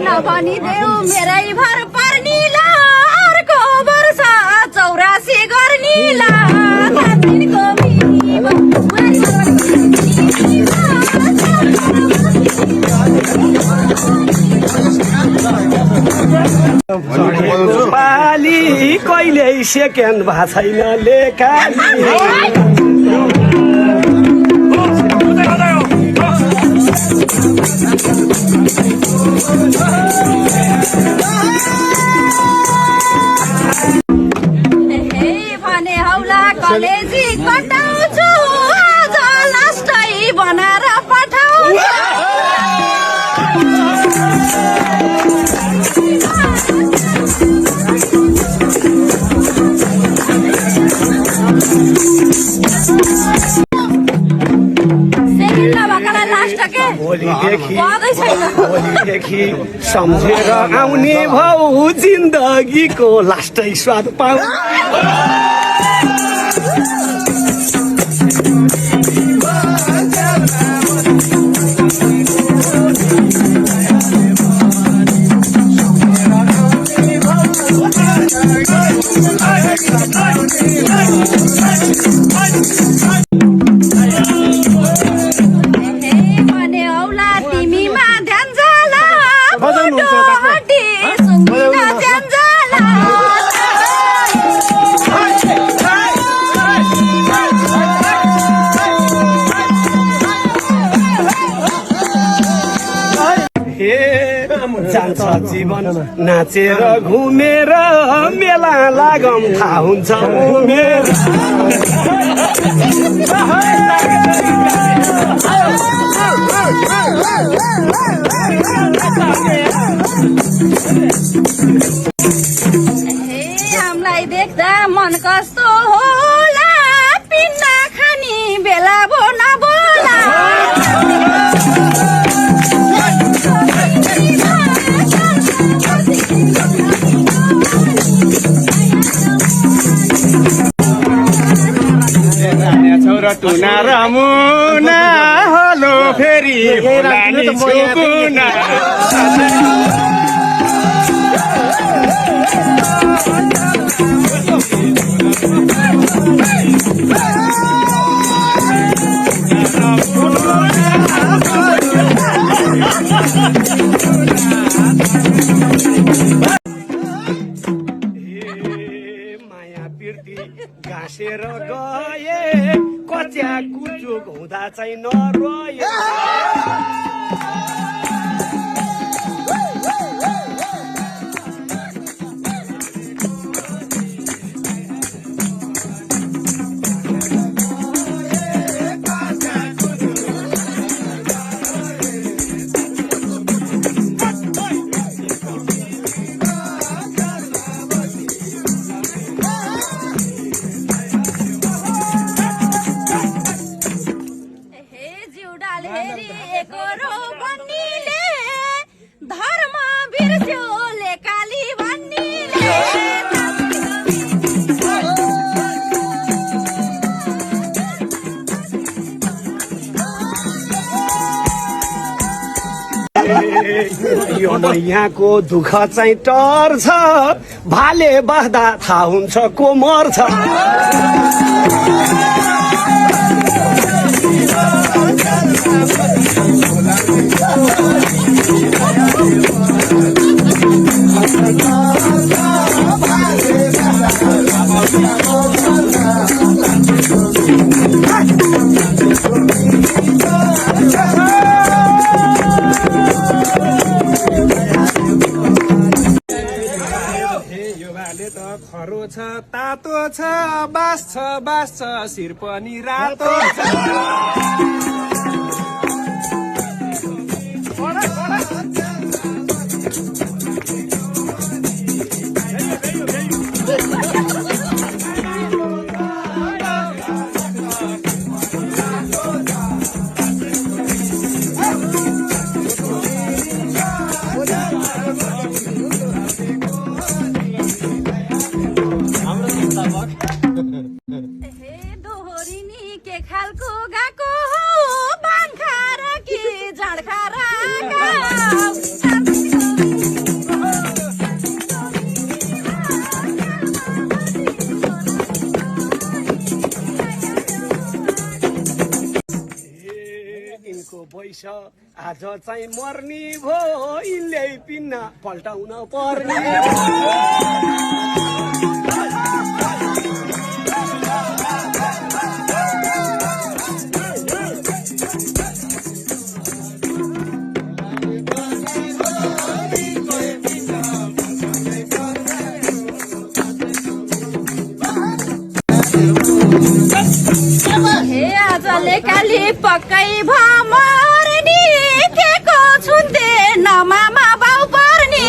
नभनिदेऊ मेरै भर पर्नीला अर्को वर्ष 84 गर्नीला पाली कहिले सेकेन्ड भएको छैन लेखाली भने हौला कलेजी कटाउँछु आज लास्टै बनाएर पठाउँछु भोलिदेखि सम्झेर आउने भाउ जिन्दगीको लास्टै स्वाद पाऊ जान्छ जीवन नाचेर घुमेर मेला लागम थाहा हुन्छ उमेर हामीलाई देख्दा मन कस्तो होला पिण्ड खानी बेला भो नबोला छोरा टुना रमुना हलो फेरि फुलानी छुकुना माया बिर्ती गाँसेर गए कच्या कुचुक हुँदा चाहिँ नरोए धर्म बिर्स्यो लेकाली भन्नीले यो मैयाको दुःख चाहिँ टर्छ भाले बस्दा थाहा हुन्छ को मर्छ खरो छ तातो छ बास छ शिर पनि रातो छ दोहोरिनी के खालको गाको हो बाङ्खा यिनको बैस आज चाहिँ मर्नी भो यिनले पिन्न पल्टाउन पर्ने हे आजले काली पक्कै भमर्नी के को छुन्ते नमामा बाउ पर्ने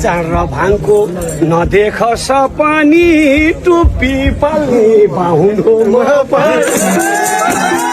चार भाङको नदेख सपनी टुप्पी पाल्ने बाहुन हो म